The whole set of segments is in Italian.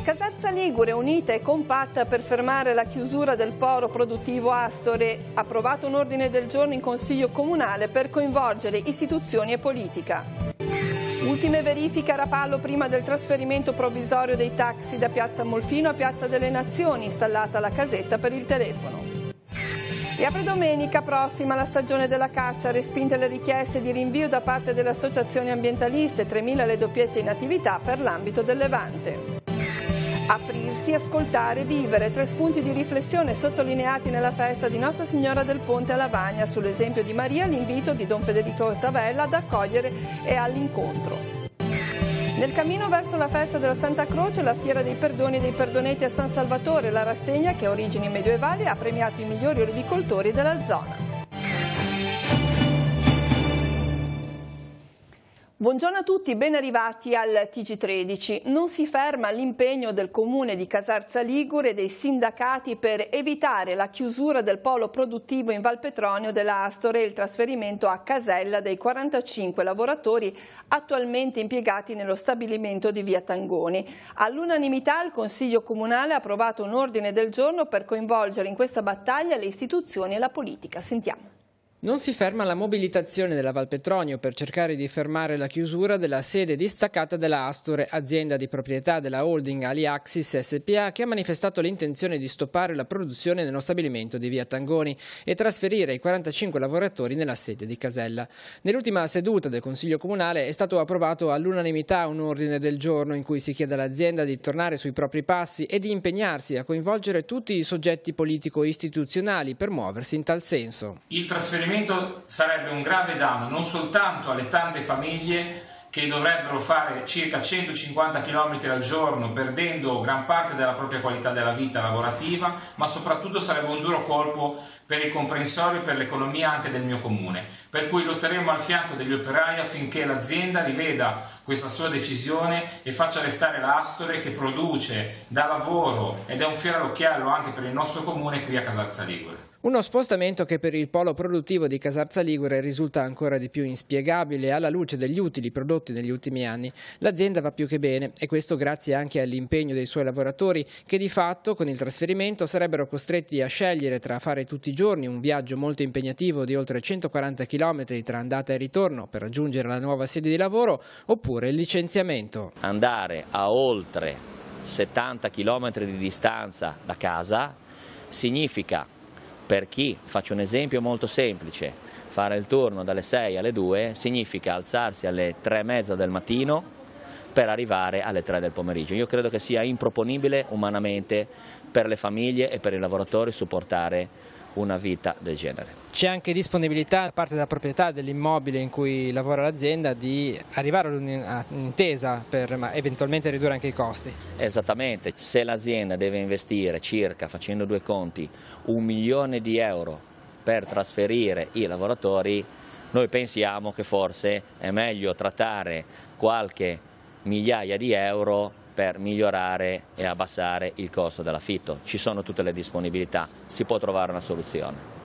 Casazza Ligure unita e compatta per fermare la chiusura del polo produttivo Astore. Approvato un ordine del giorno in Consiglio Comunale per coinvolgere istituzioni e politica. Ultime verifiche a Rapallo prima del trasferimento provvisorio dei taxi da Piazza Molfino a Piazza delle Nazioni, installata la casetta per il telefono. E apre domenica prossima la stagione della caccia, respinte le richieste di rinvio da parte delle associazioni ambientaliste, 3.000 le doppiette in attività per l'ambito del Levante. Aprirsi, ascoltare, vivere, 3 spunti di riflessione sottolineati nella festa di Nostra Signora del Ponte a Lavagna. Sull'esempio di Maria, l'invito di Don Federico Tavella ad accogliere e all'incontro. Nel cammino verso la festa della Santa Croce, la Fiera dei Perdoni e dei Perdoneti a San Salvatore, la rassegna che ha origini medievali ha premiato i migliori olivicoltori della zona. Buongiorno a tutti, ben arrivati al TG13. Non si ferma l'impegno del Comune di Casarza Ligure e dei sindacati per evitare la chiusura del polo produttivo in Val Petronio della Astore e il trasferimento a Casella dei 45 lavoratori attualmente impiegati nello stabilimento di Via Tangoni. All'unanimità il Consiglio Comunale ha approvato un ordine del giorno per coinvolgere in questa battaglia le istituzioni e la politica. Sentiamo. Non si ferma la mobilitazione della Val Petronio per cercare di fermare la chiusura della sede distaccata della Astore, azienda di proprietà della holding Aliaxis SPA, che ha manifestato l'intenzione di stoppare la produzione nello stabilimento di Via Tangoni e trasferire i 45 lavoratori nella sede di Casella. Nell'ultima seduta del Consiglio Comunale è stato approvato all'unanimità un ordine del giorno in cui si chiede all'azienda di tornare sui propri passi e di impegnarsi a coinvolgere tutti i soggetti politico-istituzionali per muoversi in tal senso. Il trasferimento sarebbe un grave danno non soltanto alle tante famiglie che dovrebbero fare circa 150 km al giorno perdendo gran parte della propria qualità della vita lavorativa, ma soprattutto sarebbe un duro colpo per i comprensori e per l'economia anche del mio comune. Per cui lotteremo al fianco degli operai affinché l'azienda riveda questa sua decisione e faccia restare l'Astore che produce, dà lavoro ed è un fiero all'occhiello anche per il nostro comune qui a Casarza Ligure. Uno spostamento che per il polo produttivo di Casarza Ligure risulta ancora di più inspiegabile alla luce degli utili prodotti negli ultimi anni. L'azienda va più che bene e questo grazie anche all'impegno dei suoi lavoratori che di fatto con il trasferimento sarebbero costretti a scegliere tra fare tutti i giorni un viaggio molto impegnativo di oltre 140 km tra andata e ritorno per raggiungere la nuova sede di lavoro oppure il licenziamento. Andare a oltre 70 km di distanza da casa significa, per chi, faccio un esempio molto semplice, fare il turno dalle 6 alle 2 significa alzarsi alle 3:30 del mattino per arrivare alle 3 del pomeriggio. Io credo che sia improponibile umanamente per le famiglie e per i lavoratori supportare una vita del genere. C'è anche disponibilità da parte della proprietà dell'immobile in cui lavora l'azienda di arrivare ad un'intesa per eventualmente ridurre anche i costi. Esattamente, se l'azienda deve investire circa, facendo due conti, 1 milione di euro per trasferire i lavoratori, noi pensiamo che forse è meglio trattare qualche migliaia di euro per migliorare e abbassare il costo dell'affitto. Ci sono tutte le disponibilità, si può trovare una soluzione.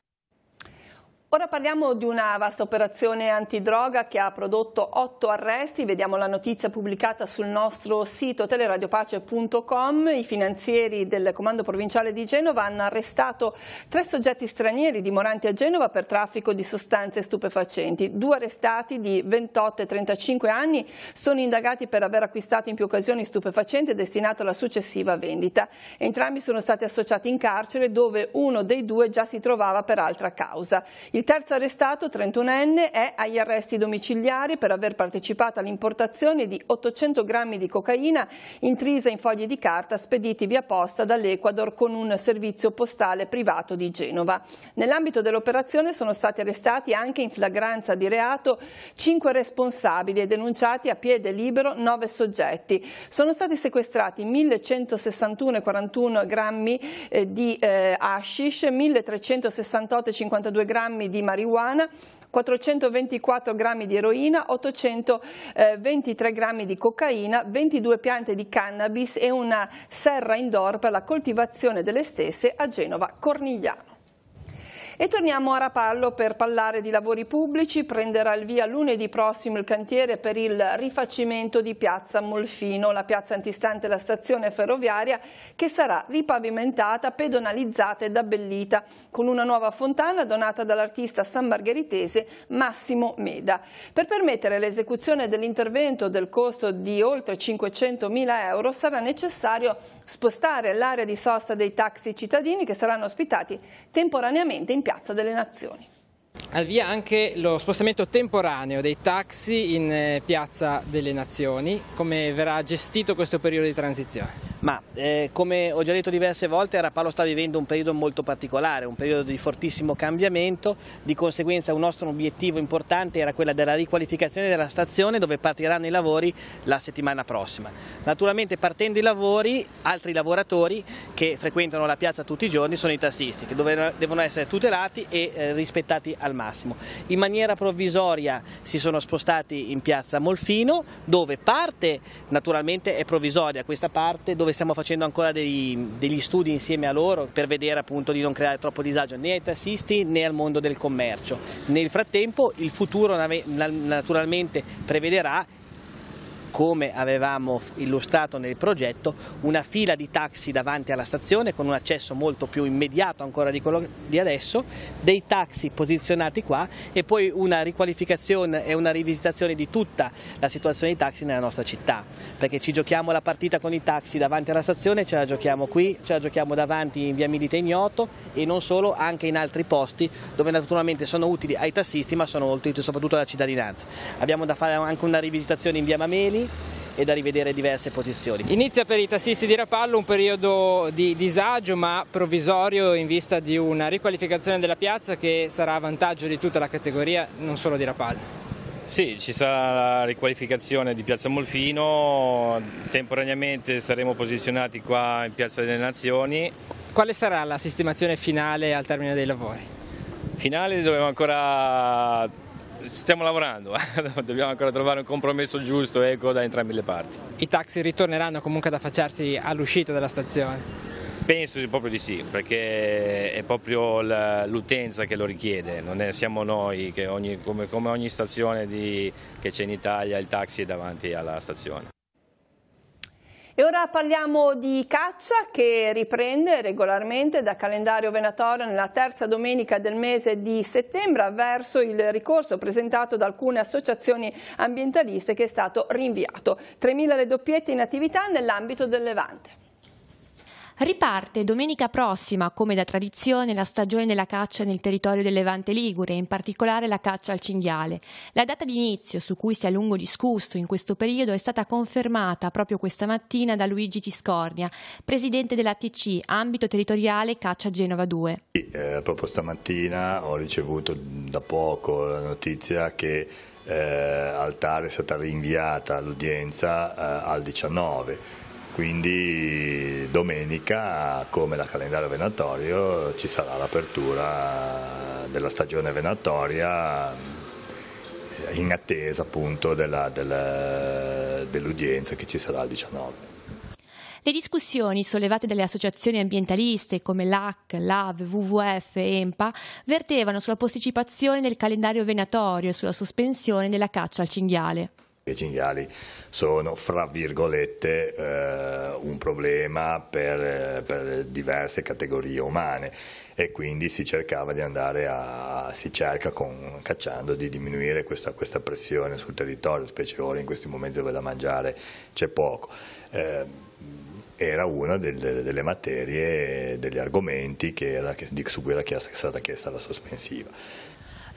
Ora parliamo di una vasta operazione antidroga che ha prodotto 8 arresti. Vediamo la notizia pubblicata sul nostro sito teleradiopace.com. I finanzieri del Comando Provinciale di Genova hanno arrestato 3 soggetti stranieri dimoranti a Genova per traffico di sostanze stupefacenti. 2 arrestati di 28 e 35 anni sono indagati per aver acquistato in più occasioni stupefacenti destinato alla successiva vendita. Entrambi sono stati associati in carcere dove uno dei 2 già si trovava per altra causa. Il terzo arrestato, 31enne, è agli arresti domiciliari per aver partecipato all'importazione di 800 grammi di cocaina intrisa in fogli di carta spediti via posta dall'Ecuador con un servizio postale privato di Genova. Nell'ambito dell'operazione sono stati arrestati anche in flagranza di reato 5 responsabili e denunciati a piede libero 9 soggetti. Sono stati sequestrati 1.161,41 grammi di hashish, 1.368,52 grammi di marijuana, 424 grammi di eroina, 823 grammi di cocaina, 22 piante di cannabis e una serra indoor per la coltivazione delle stesse a Genova Cornigliano. E torniamo a Rapallo per parlare di lavori pubblici. Prenderà il via lunedì prossimo il cantiere per il rifacimento di Piazza Molfino, la piazza antistante la stazione ferroviaria, che sarà ripavimentata, pedonalizzata ed abbellita con una nuova fontana donata dall'artista sammargheritese Massimo Meda. Per permettere l'esecuzione dell'intervento del costo di oltre 500.000 euro sarà necessario spostare l'area di sosta dei taxi cittadini che saranno ospitati temporaneamente in Piazza delle Nazioni. Al via anche lo spostamento temporaneo dei taxi in Piazza delle Nazioni. Come verrà gestito questo periodo di transizione? Ma come ho già detto diverse volte, Rapallo sta vivendo un periodo molto particolare, un periodo di fortissimo cambiamento. Di conseguenza un nostro obiettivo importante era quella della riqualificazione della stazione, dove partiranno i lavori la settimana prossima. Naturalmente, partendo i lavori, altri lavoratori che frequentano la piazza tutti i giorni sono i tassisti, che devono essere tutelati e rispettati al massimo. In maniera provvisoria si sono spostati in Piazza Molfino, dove parte naturalmente è provvisoria, questa parte dove stiamo facendo ancora degli studi insieme a loro per vedere appunto di non creare troppo disagio né ai tassisti né al mondo del commercio. Nel frattempo il futuro naturalmente prevederà, come avevamo illustrato nel progetto, una fila di taxi davanti alla stazione con un accesso molto più immediato ancora di quello di adesso, dei taxi posizionati qua e poi una riqualificazione e una rivisitazione di tutta la situazione dei taxi nella nostra città, perché ci giochiamo la partita con i taxi davanti alla stazione, ce la giochiamo qui, ce la giochiamo davanti in via Milite Ignoto e non solo, anche in altri posti dove naturalmente sono utili ai tassisti ma sono utili soprattutto alla cittadinanza. Abbiamo da fare anche una rivisitazione in via Mameli e da rivedere diverse posizioni. Inizia per i tassisti di Rapallo un periodo di disagio ma provvisorio in vista di una riqualificazione della piazza che sarà a vantaggio di tutta la categoria, non solo di Rapallo. Sì, ci sarà la riqualificazione di Piazza Molfino, temporaneamente saremo posizionati qua in Piazza delle Nazioni. Quale sarà la sistemazione finale al termine dei lavori? Finale stiamo lavorando, dobbiamo ancora trovare un compromesso giusto da entrambe le parti. I taxi ritorneranno comunque ad affacciarsi all'uscita della stazione? Penso proprio di sì, perché è proprio l'utenza che lo richiede, non siamo noi, che come ogni stazione che c'è in Italia il taxi è davanti alla stazione. E ora parliamo di caccia che riprende regolarmente da calendario venatorio nella terza domenica del mese di settembre verso il ricorso presentato da alcune associazioni ambientaliste che è stato rinviato. 3.000 le doppiette in attività nell'ambito del Levante. Riparte domenica prossima, come da tradizione, la stagione della caccia nel territorio del Levante Ligure, in particolare la caccia al cinghiale. La data di inizio, su cui si è a lungo discusso in questo periodo, è stata confermata proprio questa mattina da Luigi Tiscornia, presidente dell'ATC, ambito territoriale Caccia Genova 2. Proprio stamattina ho ricevuto da poco la notizia che al TAR è stata rinviata l'udienza al 19. Quindi domenica, come da calendario venatorio, ci sarà l'apertura della stagione venatoria in attesa appunto dell'udienza che ci sarà il 19. Le discussioni sollevate dalle associazioni ambientaliste come l'AC, LAV, WWF e EMPA vertevano sulla posticipazione del calendario venatorio e sulla sospensione della caccia al cinghiale. I cinghiali sono, fra virgolette, un problema per diverse categorie umane e quindi si cercava di cacciando di diminuire questa pressione sul territorio, specie ora in questi momenti dove da mangiare c'è poco. Era una delle materie, degli argomenti su cui era stata chiesta la sospensiva.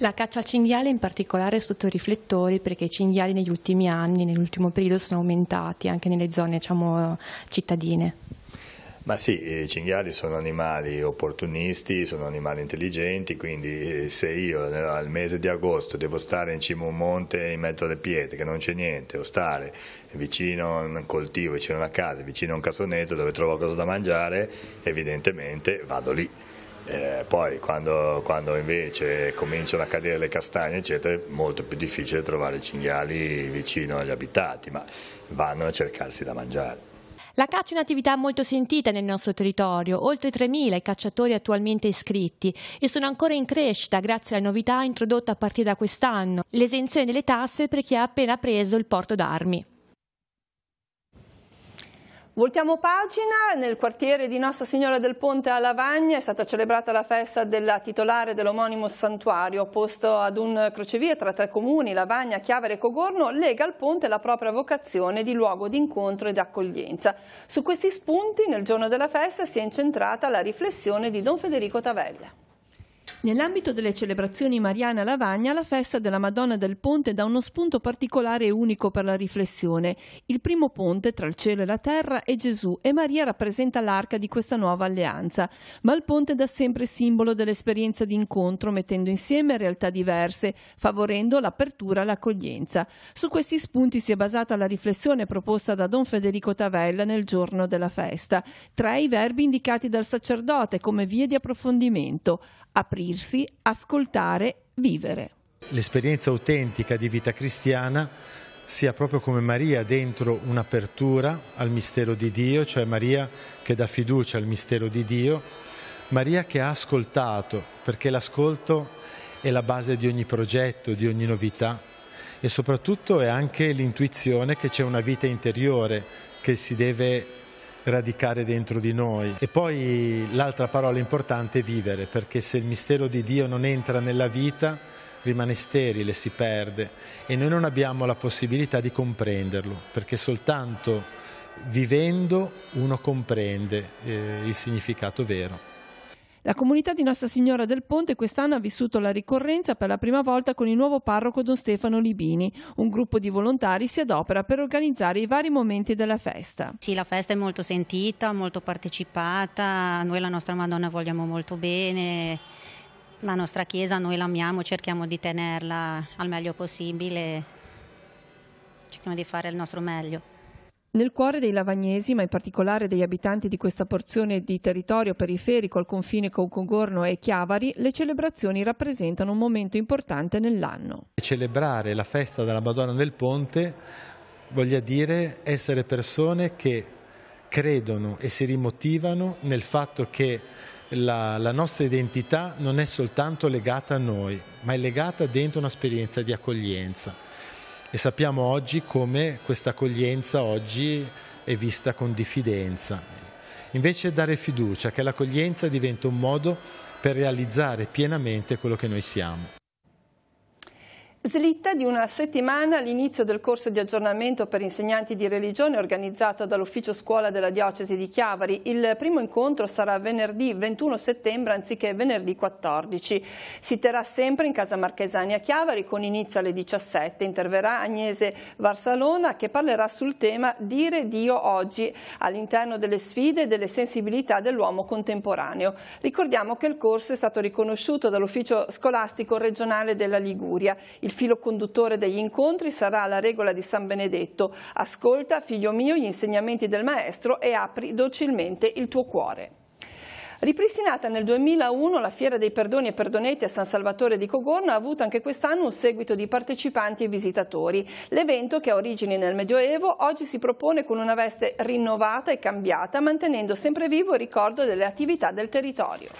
La caccia al cinghiale in particolare è sotto i riflettori perché i cinghiali negli ultimi anni, nell'ultimo periodo, sono aumentati anche nelle zone cittadine. Ma sì, i cinghiali sono animali opportunisti, sono animali intelligenti, quindi se io al mese di agosto devo stare in cima a un monte in mezzo alle pietre che non c'è niente, o stare vicino a un coltivo, vicino a una casa, vicino a un cassonetto dove trovo cosa da mangiare, evidentemente vado lì. Poi quando invece cominciano a cadere le castagne eccetera è molto più difficile trovare i cinghiali vicino agli abitati, ma vanno a cercarsi da mangiare. La caccia è un'attività molto sentita nel nostro territorio, oltre 3.000 i cacciatori attualmente iscritti e sono ancora in crescita grazie alla novità introdotta a partire da quest'anno, l'esenzione delle tasse per chi ha appena preso il porto d'armi. Voltiamo pagina. Nel quartiere di Nostra Signora del Ponte a Lavagna è stata celebrata la festa della titolare dell'omonimo santuario. Posto ad un crocevia tra 3 comuni, Lavagna, Chiavari e Cogorno, lega al ponte la propria vocazione di luogo di incontro ed accoglienza. Su questi spunti, nel giorno della festa, si è incentrata la riflessione di Don Federico Tavella. Nell'ambito delle celebrazioni mariane a Lavagna, la festa della Madonna del Ponte dà uno spunto particolare e unico per la riflessione. Il primo ponte tra il cielo e la terra è Gesù e Maria rappresenta l'arca di questa nuova alleanza. Ma il ponte è da sempre simbolo dell'esperienza di incontro, mettendo insieme realtà diverse, favorendo l'apertura e l'accoglienza. Su questi spunti si è basata la riflessione proposta da Don Federico Tavella nel giorno della festa. 3 i verbi indicati dal sacerdote come vie di approfondimento: aprirsi, ascoltare, vivere. L'esperienza autentica di vita cristiana sia proprio come Maria dentro un'apertura al mistero di Dio, cioè Maria che dà fiducia al mistero di Dio, Maria che ha ascoltato, perché l'ascolto è la base di ogni progetto, di ogni novità, e soprattutto è anche l'intuizione che c'è una vita interiore che si deve radicare dentro di noi. E poi l'altra parola importante è vivere, perché se il mistero di Dio non entra nella vita rimane sterile, si perde, e noi non abbiamo la possibilità di comprenderlo, perché soltanto vivendo uno comprende il significato vero. La comunità di Nostra Signora del Ponte quest'anno ha vissuto la ricorrenza per la prima volta con il nuovo parroco Don Stefano Libini. Un gruppo di volontari si adopera per organizzare i vari momenti della festa. Sì, la festa è molto sentita, molto partecipata, noi la nostra Madonna vogliamo molto bene, la nostra Chiesa noi l'amiamo, cerchiamo di tenerla al meglio possibile, cerchiamo di fare il nostro meglio. Nel cuore dei lavagnesi, ma in particolare degli abitanti di questa porzione di territorio periferico al confine con Cogorno e Chiavari, le celebrazioni rappresentano un momento importante nell'anno. Celebrare la festa della Madonna del Ponte voglia dire essere persone che credono e si rimotivano nel fatto che la nostra identità non è soltanto legata a noi, ma è legata dentro un'esperienza di accoglienza. E sappiamo oggi come questa accoglienza oggi è vista con diffidenza. Invece dare fiducia che l'accoglienza diventa un modo per realizzare pienamente quello che noi siamo. Slitta di una settimana l'inizio del corso di aggiornamento per insegnanti di religione organizzato dall'Ufficio Scuola della Diocesi di Chiavari. Il primo incontro sarà venerdì 21 settembre anziché venerdì 14. Si terrà sempre in Casa Marchesani a Chiavari con inizio alle 17. Interverrà Agnese Varsalona che parlerà sul tema Dire Dio oggi all'interno delle sfide e delle sensibilità dell'uomo contemporaneo. Ricordiamo che il corso è stato riconosciuto dall'Ufficio Scolastico Regionale della Liguria. Il filo conduttore degli incontri sarà la regola di San Benedetto: ascolta, figlio mio, gli insegnamenti del maestro e apri docilmente il tuo cuore. Ripristinata nel 2001, la Fiera dei Perdoni e Perdoneti a San Salvatore di Cogorno ha avuto anche quest'anno un seguito di partecipanti e visitatori. L'evento, che ha origini nel Medioevo, oggi si propone con una veste rinnovata e cambiata, mantenendo sempre vivo il ricordo delle attività del territorio.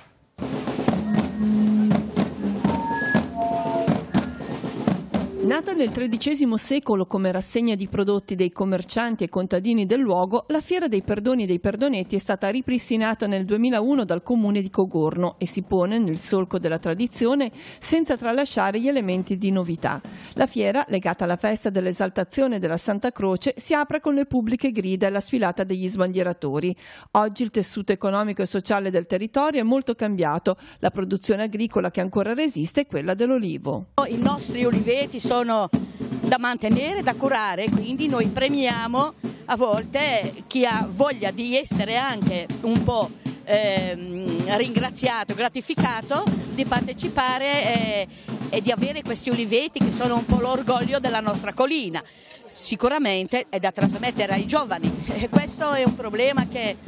Nata nel XIII secolo come rassegna di prodotti dei commercianti e contadini del luogo, la Fiera dei Perdoni e dei Perdoneti è stata ripristinata nel 2001 dal comune di Cogorno e si pone nel solco della tradizione senza tralasciare gli elementi di novità. La fiera, legata alla festa dell'esaltazione della Santa Croce, si apre con le pubbliche grida e la sfilata degli sbandieratori. Oggi il tessuto economico e sociale del territorio è molto cambiato. La produzione agricola che ancora resiste è quella dell'olivo. I nostri oliveti sono da mantenere, da curare, quindi noi premiamo a volte chi ha voglia di essere anche un po' ringraziato, gratificato di partecipare e di avere questi oliveti che sono un po' l'orgoglio della nostra collina. Sicuramente è da trasmettere ai giovani e questo è un problema che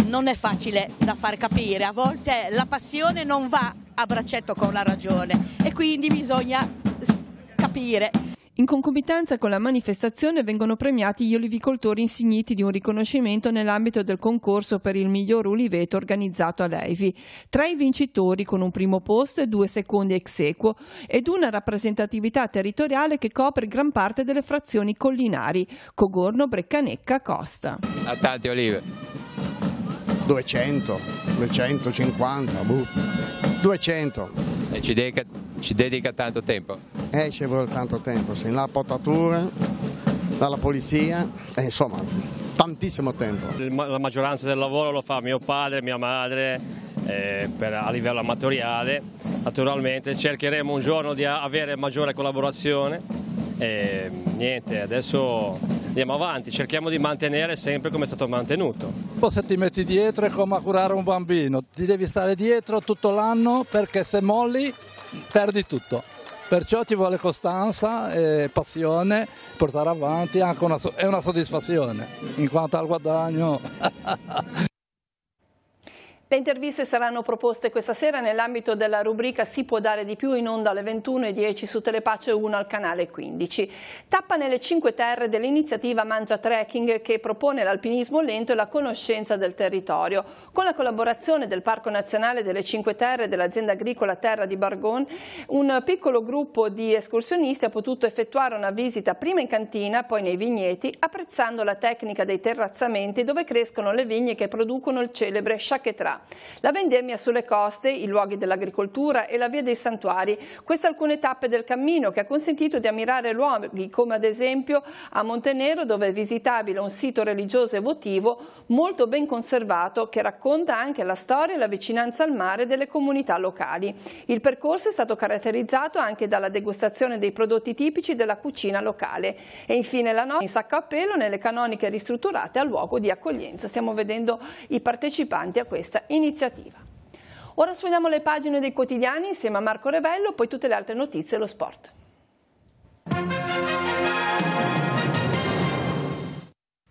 non è facile da far capire. A volte la passione non va a braccetto con la ragione e quindi bisogna capire. In concomitanza con la manifestazione vengono premiati gli olivicoltori insigniti di un riconoscimento nell'ambito del concorso per il miglior uliveto organizzato a Levi. 3 i vincitori con un primo posto e 2 secondi ex equo ed una rappresentatività territoriale che copre gran parte delle frazioni collinari: Cogorno, Breccanecca, Costa. A tante olive. 200, 250, 200. E ci dedica tanto tempo? Ci vuole tanto tempo, sì, la potatura, dalla polizia, insomma, tantissimo tempo. La maggioranza del lavoro lo fa mio padre, mia madre, a livello amatoriale. Naturalmente cercheremo un giorno di avere maggiore collaborazione e niente, adesso andiamo avanti, cerchiamo di mantenere sempre come è stato mantenuto. Se ti metti dietro è come a curare un bambino, ti devi stare dietro tutto l'anno perché se molli perdi tutto. Perciò ci vuole costanza e passione, portare avanti, anche è una soddisfazione in quanto al guadagno. Le interviste saranno proposte questa sera nell'ambito della rubrica Si può dare di più, in onda alle 21:10 su Telepace 1 al canale 15. Tappa nelle Cinque Terre dell'iniziativa Mangia Trekking, che propone l'alpinismo lento e la conoscenza del territorio. Con la collaborazione del Parco Nazionale delle Cinque Terre e dell'azienda agricola Terra di Bargon, un piccolo gruppo di escursionisti ha potuto effettuare una visita prima in cantina, poi nei vigneti, apprezzando la tecnica dei terrazzamenti dove crescono le vigne che producono il celebre chaquetra. La vendemmia sulle coste, i luoghi dell'agricoltura e la via dei santuari. Queste alcune tappe del cammino che ha consentito di ammirare luoghi come ad esempio a Montenero, dove è visitabile un sito religioso e votivo molto ben conservato che racconta anche la storia e la vicinanza al mare delle comunità locali. Il percorso è stato caratterizzato anche dalla degustazione dei prodotti tipici della cucina locale. E infine la notte in sacco a pelo nelle canoniche ristrutturate al luogo di accoglienza. Stiamo vedendo i partecipanti a questa iniziativa. Ora sfogliamo le pagine dei quotidiani insieme a Marco Revello, poi tutte le altre notizie e lo sport.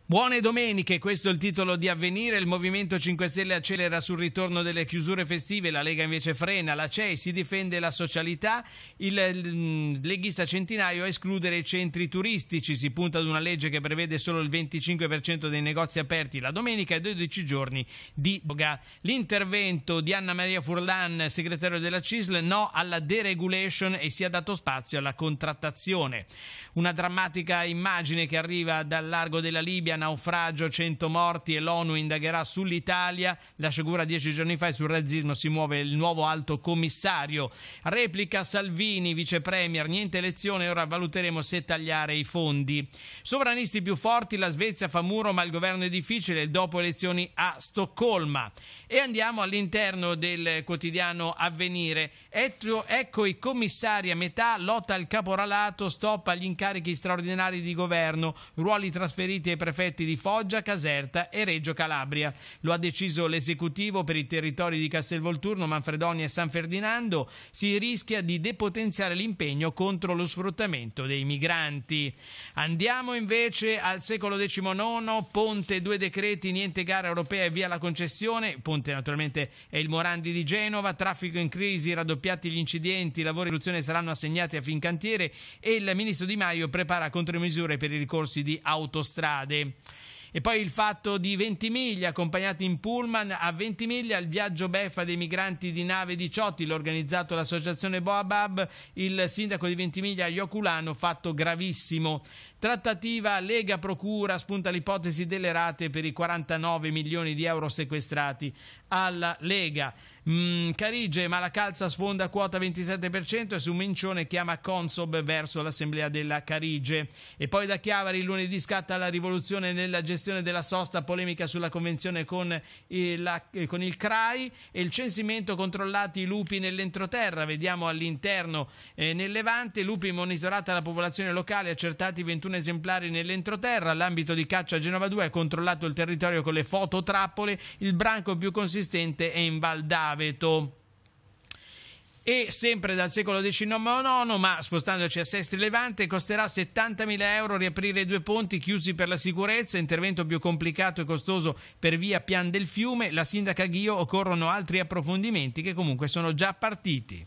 Buone domeniche, questo è il titolo di Avvenire. Il Movimento 5 Stelle accelera sul ritorno delle chiusure festive, la Lega invece frena, la CEI si difende la socialità, il leghista Centinaio a escludere i centri turistici, si punta ad una legge che prevede solo il 25% dei negozi aperti la domenica e 12 giorni di droga. L'intervento di Anna Maria Furlan, segretario della CISL, no alla deregulation e sia dato spazio alla contrattazione. Una drammatica immagine che arriva dal largo della Libia, naufragio, 100 morti e l'ONU indagherà sull'Italia. La sciagura 10 giorni fa e sul razzismo si muove il nuovo alto commissario. Replica Salvini, vice premier, niente elezione, ora valuteremo se tagliare i fondi. Sovranisti più forti, la Svezia fa muro ma il governo è difficile, dopo elezioni a Stoccolma. E andiamo all'interno del quotidiano Avvenire. Ecco i commissari a metà, lotta al caporalato, stop agli incarichi straordinari di governo, ruoli trasferiti ai prefetti di Foggia, Caserta e Reggio Calabria. Lo ha deciso l'esecutivo per i territori di Castelvolturno, Manfredonia e San Ferdinando. Si rischia di depotenziare l'impegno contro lo sfruttamento dei migranti. Andiamo invece al secolo XIX, Ponte, 2 decreti, niente gara europea e via la concessione. Ponte naturalmente è il Morandi di Genova, traffico in crisi, raddoppiati gli incidenti, i lavori di istruzione saranno assegnati a Fincantiere e il ministro Di Maio prepara contromisure per i ricorsi di Autostrade. E poi il fatto di Ventimiglia, accompagnati in pullman a Ventimiglia, il viaggio beffa dei migranti di nave 18, l'ha organizzato l'associazione Boabab, il sindaco di Ventimiglia Ioculano, fatto gravissimo. Trattativa Lega Procura, spunta l'ipotesi delle rate per i 49 milioni di euro sequestrati alla Lega. Carige, Malacalza sfonda quota 27% e su Mencione chiama Consob verso l'assemblea della Carige. E poi da Chiavari lunedì scatta la rivoluzione nella gestione della sosta, polemica sulla convenzione con il CRAI e il censimento, controllati i lupi nell'entroterra. Vediamo all'interno nel Levante, lupi monitorata la popolazione locale, accertati 21 esemplari nell'entroterra. All'ambito di caccia Genova 2 ha controllato il territorio con le fototrappole, il branco più consistente è in Val d'Aveto. E sempre dal secolo XIX, ma spostandoci a Sestri Levante, costerà 70.000 euro riaprire 2 ponti chiusi per la sicurezza, intervento più complicato e costoso per via Pian del Fiume. La sindaca Ghio, occorrono altri approfondimenti che comunque sono già partiti.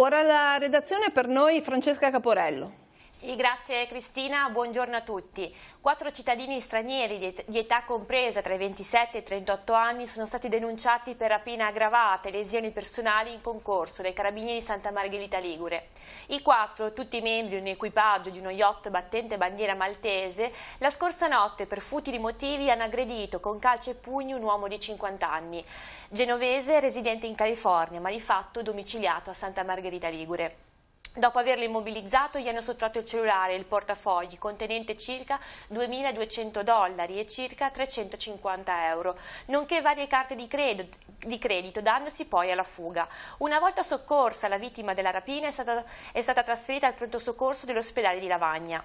Ora la redazione per noi, Francesca Caporello. Sì, grazie Cristina, buongiorno a tutti. 4 cittadini stranieri di età compresa tra i 27 e i 38 anni sono stati denunciati per rapina aggravata e lesioni personali in concorso dai Carabinieri Santa Margherita Ligure. I 4, tutti membri di un equipaggio di uno yacht battente bandiera maltese, la scorsa notte per futili motivi hanno aggredito con calci e pugni un uomo di 50 anni, genovese residente in California, ma di fatto domiciliato a Santa Margherita Ligure. Dopo averlo immobilizzato gli hanno sottratto il cellulare e il portafogli contenente circa $2.200 e circa 350 euro, nonché varie carte di credito, dandosi poi alla fuga. Una volta soccorsa la vittima della rapina è stata trasferita al pronto soccorso dell'ospedale di Lavagna.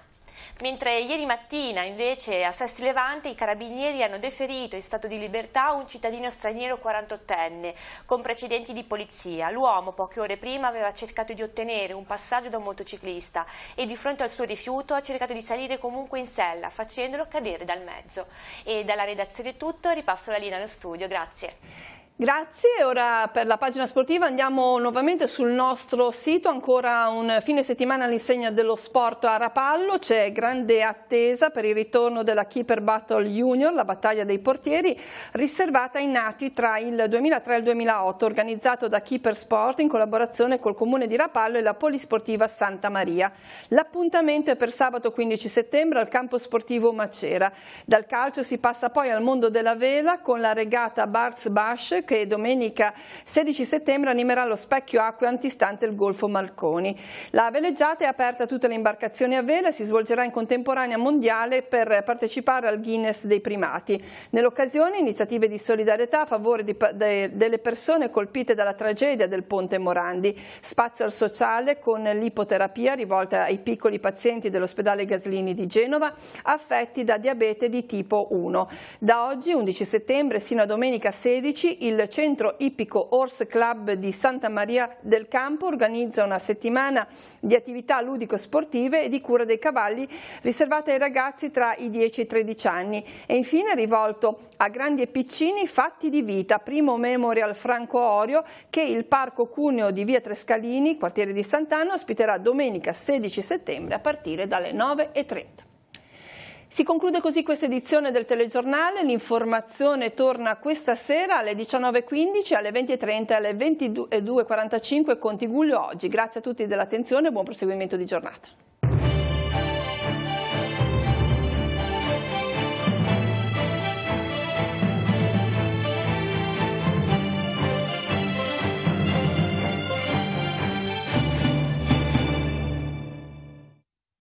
Mentre ieri mattina invece a Sesti Levante i carabinieri hanno deferito in stato di libertà un cittadino straniero 48enne con precedenti di polizia. L'uomo poche ore prima aveva cercato di ottenere un passaggio da un motociclista e di fronte al suo rifiuto ha cercato di salire comunque in sella facendolo cadere dal mezzo. E dalla redazione è tutto, ripasso la linea allo studio, grazie. Grazie, ora per la pagina sportiva andiamo nuovamente sul nostro sito, ancora un fine settimana all'insegna dello sport a Rapallo, c'è grande attesa per il ritorno della Keeper Battle Junior, la battaglia dei portieri, riservata ai nati tra il 2003 e il 2008, organizzato da Keeper Sport in collaborazione col Comune di Rapallo e la Polisportiva Santa Maria. L'appuntamento è per sabato 15 settembre al campo sportivo Macera. Dal calcio si passa poi al mondo della vela con la regata Barz Bash, che domenica 16 settembre animerà lo specchio acque antistante il Golfo Marconi. La veleggiata è aperta a tutte le imbarcazioni a vela e si svolgerà in contemporanea mondiale per partecipare al Guinness dei primati. Nell'occasione iniziative di solidarietà a favore delle persone colpite dalla tragedia del Ponte Morandi, spazio al sociale con l'ipoterapia rivolta ai piccoli pazienti dell'ospedale Gaslini di Genova affetti da diabete di tipo 1. Da oggi 11 settembre sino a domenica 16 il Centro Ippico Horse Club di Santa Maria del Campo organizza una settimana di attività ludico-sportive e di cura dei cavalli riservate ai ragazzi tra i 10 e i 13 anni. E infine rivolto a grandi e piccini fatti di vita, primo memorial Franco Orio che il Parco Cuneo di via Trescalini, quartiere di Sant'Anna, ospiterà domenica 16 settembre a partire dalle 9:30. Si conclude così questa edizione del telegiornale, l'informazione torna questa sera alle 19:15, alle 20:30 e alle 22:45 con Tigullio Oggi. Grazie a tutti dell'attenzione e buon proseguimento di giornata.